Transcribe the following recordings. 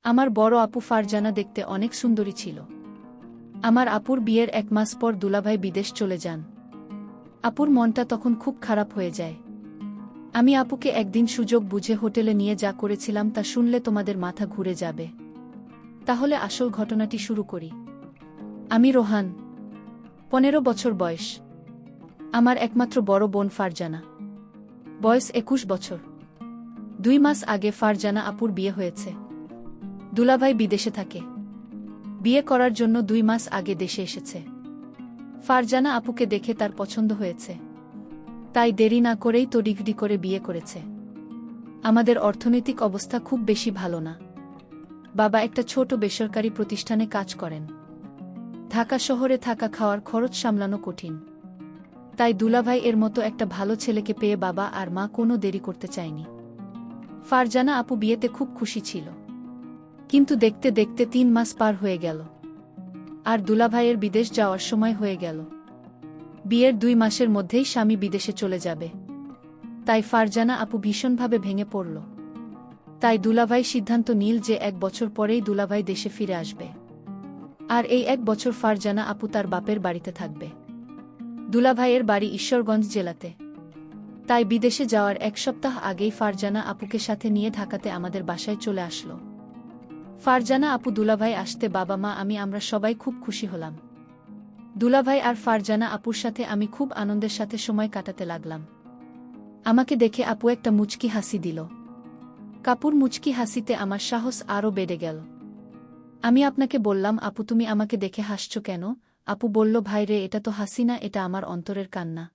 আমার বড় আপু ফারজানা দেখতে অনেক সুন্দরী ছিল। আমার আপুর বিয়ের 1 মাস পর দুলাভাই বিদেশ চলে যান। আপুর মনটা তখন খুব খারাপ হয়ে যায়। আমি আপুকে একদিন সুযোগ বুঝে হোটেলে নিয়ে যা করেছিলাম তা শুনলে তোমাদের মাথা ঘুরে যাবে। তাহলে আসল ঘটনাটি শুরু করি। আমি রোহান, 15 বছর বয়স। আমার একমাত্র বড় বোন ফারজানা, বয়স 21 বছর। 2 মাস আগে ফারজানা আপুর বিয়ে হয়েছে। দুলাভাই বিদেশে থাকে। বিয়ে করার জন্য 2 মাস আগে দেশে এসেছে। ফারজানা আপুকে দেখে তার পছন্দ হয়েছে, তাই দেরি না করেই তড়িঘড়ি করে বিয়ে করেছে। আমাদের অর্থনৈতিক অবস্থা খুব বেশি ভালো না। বাবা একটা ছোট বেসরকারি প্রতিষ্ঠানে কাজ করেন। ঢাকা শহরে থাকা খাওয়ার খরচ সামলানো কঠিন। তাই দুলাভাই এর মতো একটা ভালো ছেলেকে পেয়ে বাবা আর মা কোনো দেরি করতে চায়নি। ফারজানা আপু বিয়েতে খুব খুশি ছিল। কিন্তু দেখতে দেখতে 3 মাস পার হয়ে গেল, আর দুলাভাইয়ের বিদেশ যাওয়ার সময় হয়ে গেল। বিয়ের 2 মাসের মধ্যেই স্বামী বিদেশে চলে যাবে। তাই ফারজানা আপু ভীষণভাবে ভেঙে পড়ল। তাই দুলাভাই সিদ্ধান্ত নিল যে 1 বছর পরেই দুলাভাই দেশে ফিরে আসবে, আর এই 1 বছর ফারজানা আপু তার বাপের বাড়িতে থাকবে। দুলাভাইয়ের বাড়ি ঈশ্বরগঞ্জ জেলাতে। তাই বিদেশে যাওয়ার 1 সপ্তাহ আগেই ফারজানা আপুকে সাথে নিয়ে ঢাকাতে আমাদের বাসায় চলে আসলো। ফারজানা আপু দুলাভাই আসতে বাবা মা আমরা সবাই খুব খুশি হলাম। দুলাভাই আর ফারজানা আপুর সাথে আমি খুব আনন্দের সাথে সময় কাটাতে লাগলাম। আমাকে দেখে আপু একটা মুচকি হাসি দিল। কাপুর মুচকি হাসিতে আমার সাহস আরও বেড়ে গেল। আমি আপনাকে বললাম, আপু তুমি আমাকে দেখে হাসছো কেন? আপু বলল, ভাই রে, এটা তো হাসি না, এটা আমার অন্তরের কান্না।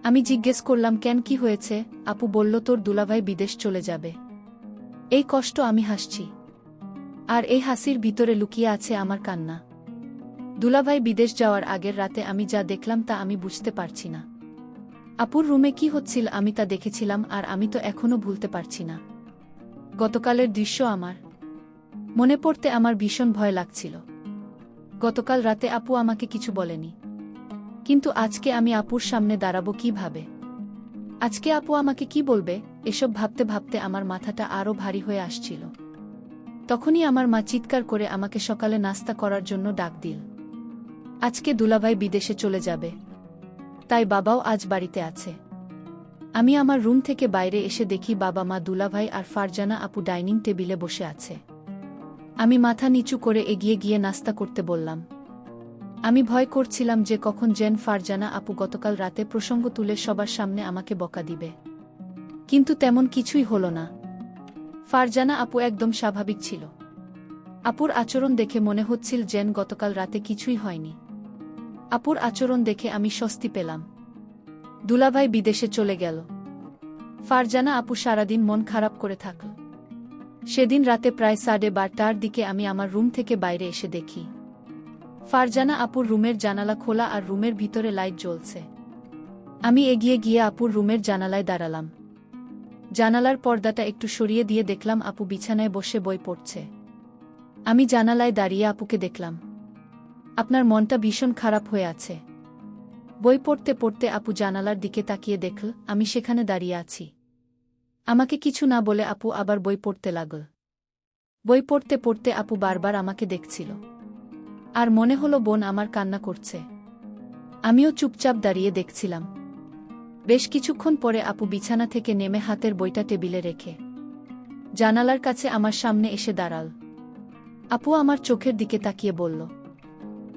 আমি জিজ্ঞেস করলাম, কেন, কি হয়েছে? আপু বলল, তোর দুলাভাই বিদেশ চলে যাবে, এই কষ্ট আমি হাসছি। আর এই হাসির ভিতরে লুকিয়ে আছে আমার কান্না। দুলাভাই বিদেশ যাওয়ার আগের রাতে আমি যা দেখলাম তা আমি বুঝতে পারছি না। আপুর রুমে কি হচ্ছিল আমি তা দেখেছিলাম, আর আমি তো এখনো ভুলতে পারছি না। গতকালের দৃশ্য আমার মনে পড়তে আমার ভীষণ ভয় লাগছিল। গতকাল রাতে আপু আমাকে কিছু বলেনি, কিন্তু আজকে আমি আপুর সামনে দাঁড়াবো কিভাবে? আজকে আপু আমাকে কি বলবে? এসব ভাবতে ভাবতে আমার মাথাটা আরও ভারী হয়ে আসছিল। তখনই আমার মা চিৎকার করে আমাকে সকালে নাস্তা করার জন্য ডাক দিল। আজকে দুলাভাই বিদেশে চলে যাবে, তাই বাবাও আজ বাড়িতে আছে। আমি আমার রুম থেকে বাইরে এসে দেখি বাবা মা, দুলাভাই আর ফারজানা আপু ডাইনিং টেবিলে বসে আছে। আমি মাথা নিচু করে এগিয়ে গিয়ে নাস্তা করতে বললাম। আমি ভয় করছিলাম যে কখন যেন ফারজানা আপু গতকাল রাতে প্রসঙ্গ তুলে সবার সামনে আমাকে বকা দিবে। কিন্তু তেমন কিছুই হলো না। ফারজানা আপু একদম স্বাভাবিক ছিল। আপুর আচরণ দেখে মনে হচ্ছিল যেন গতকাল রাতে কিছুই হয়নি। আপুর আচরণ দেখে আমি স্বস্তি পেলাম। দুলাভাই বিদেশে চলে গেল। ফারজানা আপু সারাদিন মন খারাপ করে থাকল। সেদিন রাতে প্রায় 12:30টার দিকে আমি আমার রুম থেকে বাইরে এসে দেখি ফারজানা আপুর রুমের জানালা খোলা আর রুমের ভিতরে লাইট জ্বলছে। আমি এগিয়ে গিয়ে আপুর রুমের জানালায় দাঁড়ালাম। জানালার পর্দাটা একটু সরিয়ে দিয়ে দেখলাম আপু বিছানায় বসে বই পড়ছে। আমি জানালায় দাঁড়িয়ে আপুকে দেখলাম। আপনার মনটা ভীষণ খারাপ হয়ে আছে। বই পড়তে পড়তে আপু জানালার দিকে তাকিয়ে দেখল আমি সেখানে দাঁড়িয়ে আছি। আমাকে কিছু না বলে আপু আবার বই পড়তে লাগল। বই পড়তে পড়তে আপু বারবার আমাকে দেখছিল, আর মনে হলো বোন আমার কান্না করছে। আমিও চুপচাপ দাঁড়িয়ে দেখছিলাম। বেশ কিছুক্ষণ পরে আপু বিছানা থেকে নেমে হাতের বইটা টেবিলে রেখে জানালার কাছে আমার সামনে এসে দাঁড়াল। আপু আমার চোখের দিকে তাকিয়ে বলল,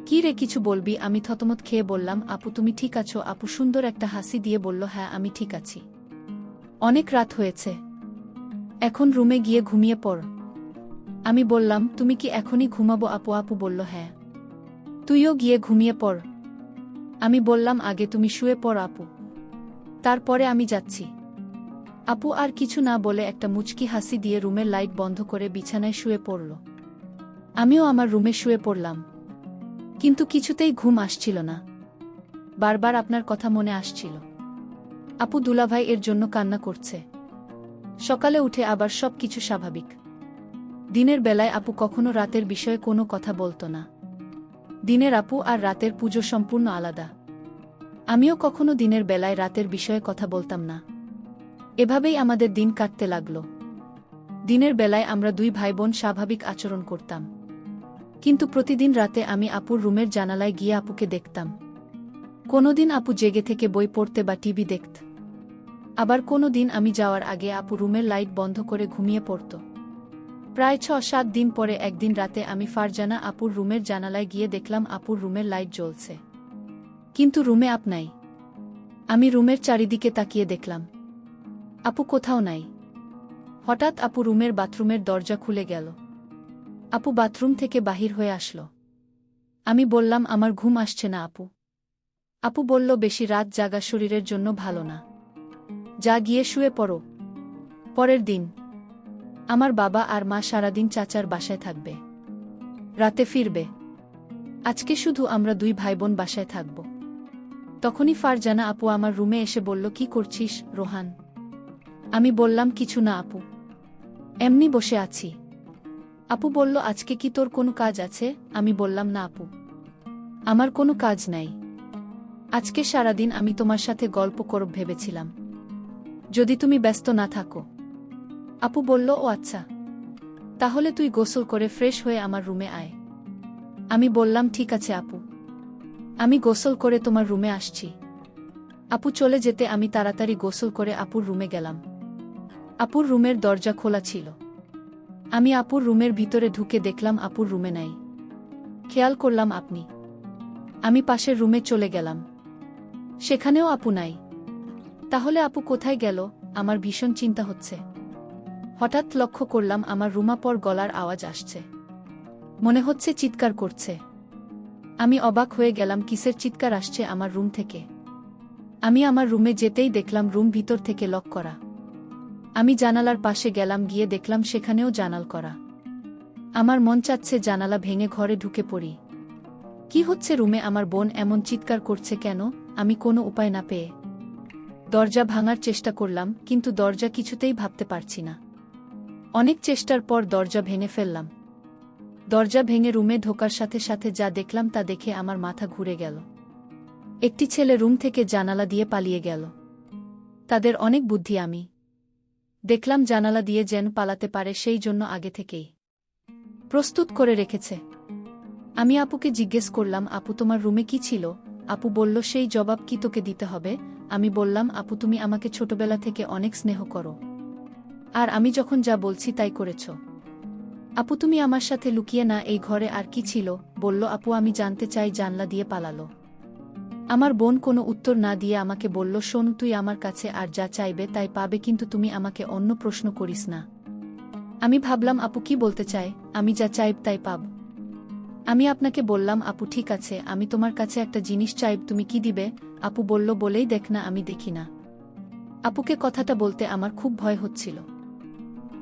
কি রে, কিছু বলবি? আমি থতমত খেয়ে বললাম, আপু তুমি ঠিক আছো? আপু সুন্দর একটা হাসি দিয়ে বলল, হ্যাঁ আমি ঠিক আছি। অনেক রাত হয়েছে, এখন রুমে গিয়ে ঘুমিয়ে পড়। আমি বললাম, তুমি কি এখনই ঘুমাবো? আপু বলল, হ্যাঁ। তুইও গিয়ে ঘুমিয়ে পড়। আমি বললাম, আগে তুমি শুয়ে পড় আপু, তারপরে আমি যাচ্ছি। আপু আর কিছু না বলে একটা মুচকি হাসি দিয়ে রুমের লাইট বন্ধ করে বিছানায় শুয়ে পড়ল। আমিও আমার রুমে শুয়ে পড়লাম, কিন্তু কিছুতেই ঘুম আসছিল না। বারবার আপনার কথা মনে আসছিল। আপু দুলাভাই এর জন্য কান্না করছে। সকালে উঠে আবার সব কিছু স্বাভাবিক। দিনের বেলায় আপু কখনো রাতের বিষয়ে কোনো কথা বলতো না। দিনের আপু আর রাতের পুজো সম্পূর্ণ আলাদা। আমিও কখনো দিনের বেলায় রাতের বিষয়ে কথা বলতাম না। এভাবেই আমাদের দিন কাটতে লাগল। দিনের বেলায় আমরা দুই ভাইবোন স্বাভাবিক আচরণ করতাম, কিন্তু প্রতিদিন রাতে আমি আপুর রুমের জানালায় গিয়ে আপুকে দেখতাম। কোনোদিন আপু জেগে থেকে বই পড়তে বা টিভি দেখত, আবার কোনোদিন আমি যাওয়ার আগে আপু রুমের লাইট বন্ধ করে ঘুমিয়ে পড়ত। প্রায় ৬-৭ দিন পরে একদিন রাতে আমি ফারজানা আপুর রুমের জানালায় গিয়ে দেখলাম আপুর রুমের লাইট জ্বলছে, কিন্তু রুমে আপ নাই। আমি রুমের চারিদিকে তাকিয়ে দেখলাম আপু কোথাও নাই। হঠাৎ আপু রুমের বাথরুমের দরজা খুলে গেল। আপু বাথরুম থেকে বাহির হয়ে আসলো। আমি বললাম, আমার ঘুম আসছে না আপু। আপু বলল, বেশি রাত জাগা শরীরের জন্য ভালো না, যা গিয়ে শুয়ে পড়ো। পরের দিন আমার বাবা আর মা সারাদিন চাচার বাসায় থাকবে, রাতে ফিরবে। আজকে শুধু আমরা দুই ভাইবোন বাসায় থাকব। তখনই ফারজানা আপু আমার রুমে এসে বলল, কি করছিস রোহান? আমি বললাম, কিছু না আপু, এমনি বসে আছি। আপু বলল, আজকে কি তোর কোনো কাজ আছে? আমি বললাম, না আপু, আমার কোনো কাজ নাই। আজকে সারাদিন আমি তোমার সাথে গল্প করব ভেবেছিলাম, যদি তুমি ব্যস্ত না থাকো। আপু বলল, ও আচ্ছা, তাহলে তুই গোসল করে ফ্রেশ হয়ে আমার রুমে আয়। আমি বললাম, ঠিক আছে আপু, আমি গোসল করে তোমার রুমে আসছি। আপু চলে যেতে আমি তাড়াতাড়ি গোসল করে আপুর রুমে গেলাম। আপুর রুমের দরজা খোলা ছিল। আমি আপুর রুমের ভিতরে ঢুকে দেখলাম আপুর রুমে নাই। খেয়াল করলাম আপনি। আমি পাশের রুমে চলে গেলাম, সেখানেও আপু নাই। তাহলে আপু কোথায় গেল? আমার ভীষণ চিন্তা হচ্ছে। হঠাৎ লক্ষ্য করলাম আমার রুমাপর গলার আওয়াজ আসছে, মনে হচ্ছে চিৎকার করছে। আমি অবাক হয়ে গেলাম, কিসের চিৎকার আসছে আমার রুম থেকে। আমি আমার রুমে যেতেই দেখলাম রুম ভিতর থেকে লক করা। আমি জানালার পাশে গেলাম, গিয়ে দেখলাম সেখানেও জানাল করা। আমার মন চাচ্ছে জানালা ভেঙে ঘরে ঢুকে পড়ি। কি হচ্ছে রুমে? আমার বোন এমন চিৎকার করছে কেন? আমি কোনো উপায় না পেয়ে দরজা ভাঙার চেষ্টা করলাম, কিন্তু দরজা কিছুতেই ভাবতে পারছি না। অনেক চেষ্টার পর দরজা ভেঙে ফেললাম। দরজা ভেঙে রুমে ঢোকার সাথে সাথে যা দেখলাম তা দেখে আমার মাথা ঘুরে গেল। একটি ছেলে রুম থেকে জানালা দিয়ে পালিয়ে গেল। তাদের অনেক বুদ্ধি। আমি দেখলাম জানালা দিয়ে যেন পালাতে পারে সেই জন্য আগে থেকেই প্রস্তুত করে রেখেছে। আমি আপুকে জিজ্ঞেস করলাম, আপু তোমার রুমে কি ছিল? আপু বলল, সেই জবাব কি তোকে দিতে হবে? আমি বললাম, আপু তুমি আমাকে ছোটবেলা থেকে অনেক স্নেহ করো, আর আমি যখন যা বলছি তাই করেছ। আপু তুমি আমার সাথে লুকিয়ে না, এই ঘরে আর কি ছিল? বলল, আপু আমি জানতে চাই জানলা দিয়ে পালালো। আমার বোন কোনো উত্তর না দিয়ে আমাকে বলল, শোন, তুই আমার কাছে আর যা চাইবে তাই পাবে, কিন্তু তুমি আমাকে অন্য প্রশ্ন করিস না। আমি ভাবলাম আপু কি বলতে চায়, আমি যা চাইব তাই পাব। আমি আপনাকে বললাম, আপু ঠিক আছে, আমি তোমার কাছে একটা জিনিস চাইব, তুমি কি দিবে? আপু বলল, বলেই দেখ না, আমি দেখি না। আপুকে কথাটা বলতে আমার খুব ভয় হচ্ছিল।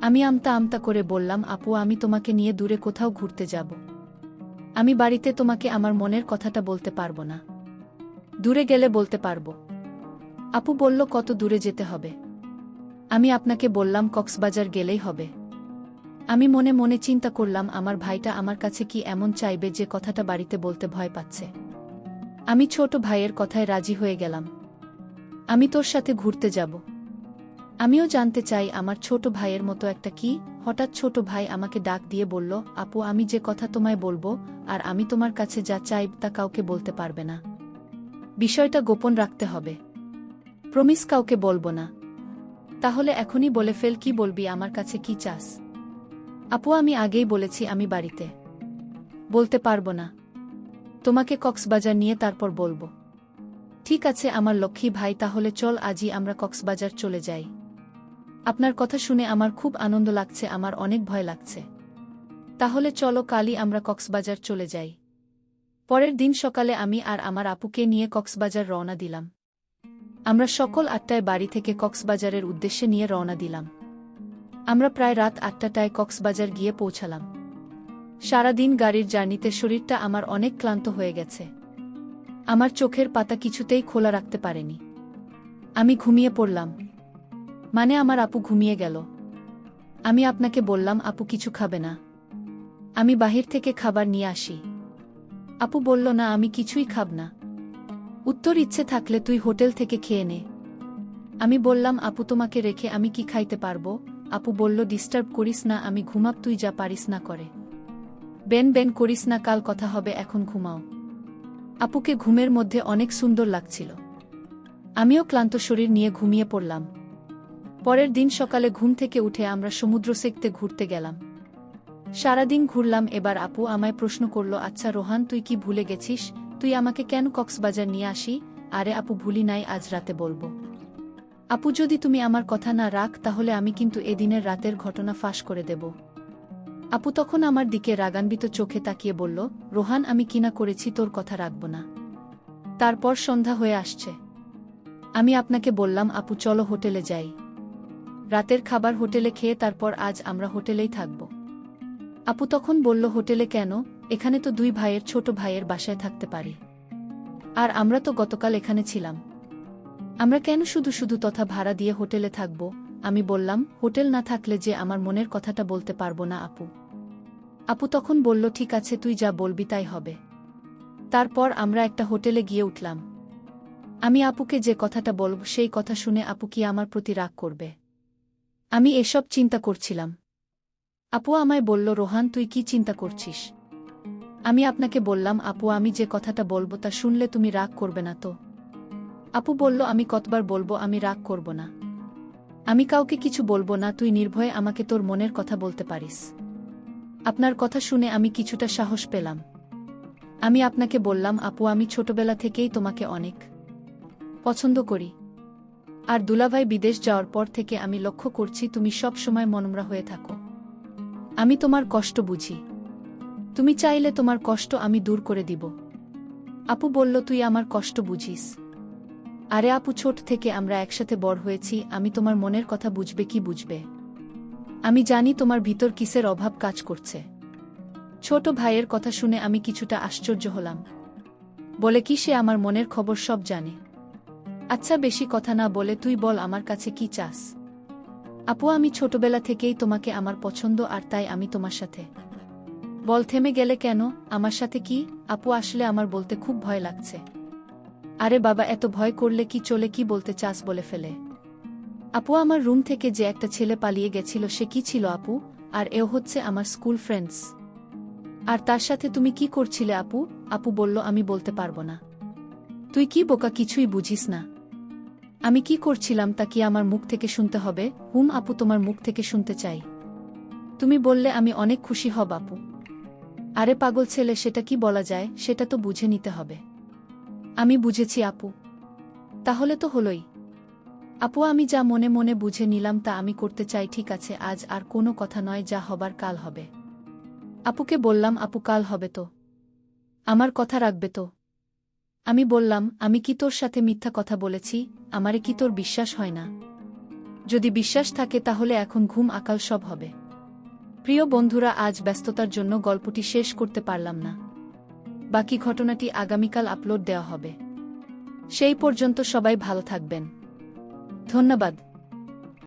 আমি আমতা আমতা করে বললাম, আপু আমি তোমাকে নিয়ে দূরে কোথাও ঘুরতে যাব। আমি বাড়িতে তোমাকে আমার মনের কথাটা বলতে পারবো না, দূরে গেলে বলতে পারবো। আপু বলল, কত দূরে যেতে হবে? আমি আপনাকে বললাম, কক্সবাজার গেলেই হবে। আমি মনে মনে চিন্তা করলাম, আমার ভাইটা আমার কাছে কি এমন চাইবে যে কথাটা বাড়িতে বলতে ভয় পাচ্ছে। আমি ছোট ভাইয়ের কথায় রাজি হয়ে গেলাম। আমি তোর সাথে ঘুরতে যাব। আমিও জানতে চাই আমার ছোট ভাইয়ের মতো একটা কি। হঠাৎ ছোট ভাই আমাকে ডাক দিয়ে বলল, আপু আমি যে কথা তোমায় বলবো আর আমি তোমার কাছে যা চাইব তা কাউকে বলতে পারবে না, বিষয়টা গোপন রাখতে হবে। প্রমিস কাউকে বলবো না। তাহলে এখনই বলে ফেল, কি বলবি? আমার কাছে কি চাস? আপু আমি আগেই বলেছি আমি বাড়িতে বলতে পারবো না, তোমাকে কক্সবাজার নিয়ে তারপর বলবো। ঠিক আছে আমার লক্ষ্মী ভাই, তাহলে চল আজই আমরা কক্সবাজার চলে যাই। আপনার কথা শুনে আমার খুব আনন্দ লাগছে, আমার অনেক ভয় লাগছে। তাহলে চলো কালই আমরা কক্সবাজার চলে যাই। পরের দিন সকালে আমি আর আমার আপুকে নিয়ে কক্সবাজার রওনা দিলাম। আমরা সকল 8টায় বাড়ি থেকে কক্সবাজারের উদ্দেশ্যে নিয়ে রওনা দিলাম। আমরা প্রায় রাত 8টায় কক্সবাজার গিয়ে পৌঁছালাম। সারাদিন গাড়ির জার্নিতে শরীরটা আমার অনেক ক্লান্ত হয়ে গেছে। আমার চোখের পাতা কিছুতেই খোলা রাখতে পারেনি। আমি ঘুমিয়ে পড়লাম। মানে আমার আপু ঘুমিয়ে গেল। আমি আপনাকে বললাম, আপু কিছু খাবে না? আমি বাহির থেকে খাবার নিয়ে আসি। আপু বলল, না আমি কিছুই খাব না। উত্তর, ইচ্ছে থাকলে তুই হোটেল থেকে খেয়ে নে। আমি বললাম, আপু তোমাকে রেখে আমি কি খাইতে পারবো? আপু বলল, ডিস্টার্ব করিস না, আমি ঘুমাব, তুই যা পারিস না করে। বেন বেন করিস না, কাল কথা হবে, এখন ঘুমাও। আপুকে ঘুমের মধ্যে অনেক সুন্দর লাগছিল। আমিও ক্লান্ত শরীর নিয়ে ঘুমিয়ে পড়লাম। পরের দিন সকালে ঘুম থেকে উঠে আমরা সমুদ্র সেকতে ঘুরতে গেলাম। সারাদিন ঘুরলাম। এবার আপু আমায় প্রশ্ন করল, আচ্ছা রোহান, তুই কি ভুলে গেছিস? তুই আমাকে কেন কক্সবাজার নিয়ে আসি? আরে আপু, ভুলি নাই, আজ রাতে বলবো। আপু, যদি তুমি আমার কথা না রাখ তাহলে আমি কিন্তু এদিনের রাতের ঘটনা ফাঁস করে দেব। আপু তখন আমার দিকে রাগান্বিত চোখে তাকিয়ে বলল, রোহান, আমি কিনা করেছি তোর কথা রাখব না? তারপর সন্ধ্যা হয়ে আসছে। আমি আপনাকে বললাম, আপু চলো হোটেলে যাই। রাতের খাবার হোটেলে খেয়ে তারপর আজ আমরা হোটেলেই থাকব। আপু তখন বলল, হোটেলে কেন? এখানে তো দুই ভাইয়ের ছোট ভাইয়ের বাসায় থাকতে পারি। আর আমরা তো গতকাল এখানে ছিলাম। আমরা কেন শুধু শুধু তথা ভাড়া দিয়ে হোটেলে থাকব? আমি বললাম, হোটেল না থাকলে যে আমার মনের কথাটা বলতে পারবো না আপু। আপু তখন বলল, ঠিক আছে, তুই যা বলবি তাই হবে। তারপর আমরা একটা হোটেলে গিয়ে উঠলাম। আমি আপুকে যে কথাটা বলব সেই কথা শুনে আপু কি আমার প্রতি রাগ করবে? আমি এসব চিন্তা করছিলাম। আপু আমায় বলল, রোহান, তুই কি চিন্তা করছিস? আমি আপনাকে বললাম, আপু আমি যে কথাটা বলবো তা শুনলে তুমি রাগ করবে না তো? আপু বলল, আমি কতবার বলবো আমি রাগ করব না। আমি কাউকে কিছু বলবো না, তুই নির্ভয়ে আমাকে তোর মনের কথা বলতে পারিস। আপনার কথা শুনে আমি কিছুটা সাহস পেলাম। আমি আপনাকে বললাম, আপু আমি ছোটবেলা থেকেই তোমাকে অনেক পছন্দ করি। আর দুলাভাই বিদেশ যাওয়ার পর থেকে আমি লক্ষ্য করছি তুমি সব সময় মনমরা হয়ে থাকো। আমি তোমার কষ্ট বুঝি। তুমি চাইলে তোমার কষ্ট আমি দূর করে দিব। আপু বলল, তুই আমার কষ্ট বুঝিস? আরে আপু, ছোট থেকে আমরা একসাথে বড় হয়েছি, আমি তোমার মনের কথা বুঝবে কি বুঝবে? আমি জানি তোমার ভিতর কিসের অভাব কাজ করছে। ছোট ভাইয়ের কথা শুনে আমি কিছুটা আশ্চর্য হলাম। বলে কি সে আমার মনের খবর সব জানে? আচ্ছা বেশি কথা না বলে তুই বল আমার কাছে কি চাস? আপু আমি ছোটবেলা থেকেই তোমাকে আমার পছন্দ, আর তাই আমি তোমার সাথে। বল, থেমে গেলে কেন? আমার সাথে কি? আপু আসলে আমার বলতে খুব ভয় লাগছে। আরে বাবা, এত ভয় করলে কি চলে, কি বলতে চাস বলে ফেলে। আপু আমার রুম থেকে যে একটা ছেলে পালিয়ে গেছিল সে কি ছিল আপু? আর এও হচ্ছে আমার স্কুল ফ্রেন্ডস। আর তার সাথে তুমি কি করছিলে আপু? আপু বলল, আমি বলতে পারবো না। তুই কি বোকা, কিছুই বুঝিস না? আমি কি করছিলাম তা কি আমার মুখ থেকে শুনতে হবে? আপু তোমার মুখ থেকে শুনতে চাই। তুমি বললে আমি অনেক খুশি হব আপু। আরে পাগল ছেলে, সেটা কি বলা যায়? সেটা তো বুঝে নিতে হবে। আমি বুঝেছি আপু। তাহলে তো হলোই। আপু আমি যা মনে মনে বুঝে নিলাম তা আমি করতে চাই, ঠিক আছে? আজ আর কোনো কথা নয়, যা হবার কাল হবে। আপুকে বললাম, আপু কাল হবে তো? আমার কথা রাখবে তো? আমি বললাম, আমি কি তোর সাথে মিথ্যা কথা বলেছি? আমারে কি তোর বিশ্বাস হয় না? যদি বিশ্বাস থাকে তাহলে এখন ঘুম, আকাল সব হবে। প্রিয় বন্ধুরা, আজ ব্যস্ততার জন্য গল্পটি শেষ করতে পারলাম না। বাকি ঘটনাটি আগামীকাল আপলোড দেওয়া হবে। সেই পর্যন্ত সবাই ভালো থাকবেন। ধন্যবাদ।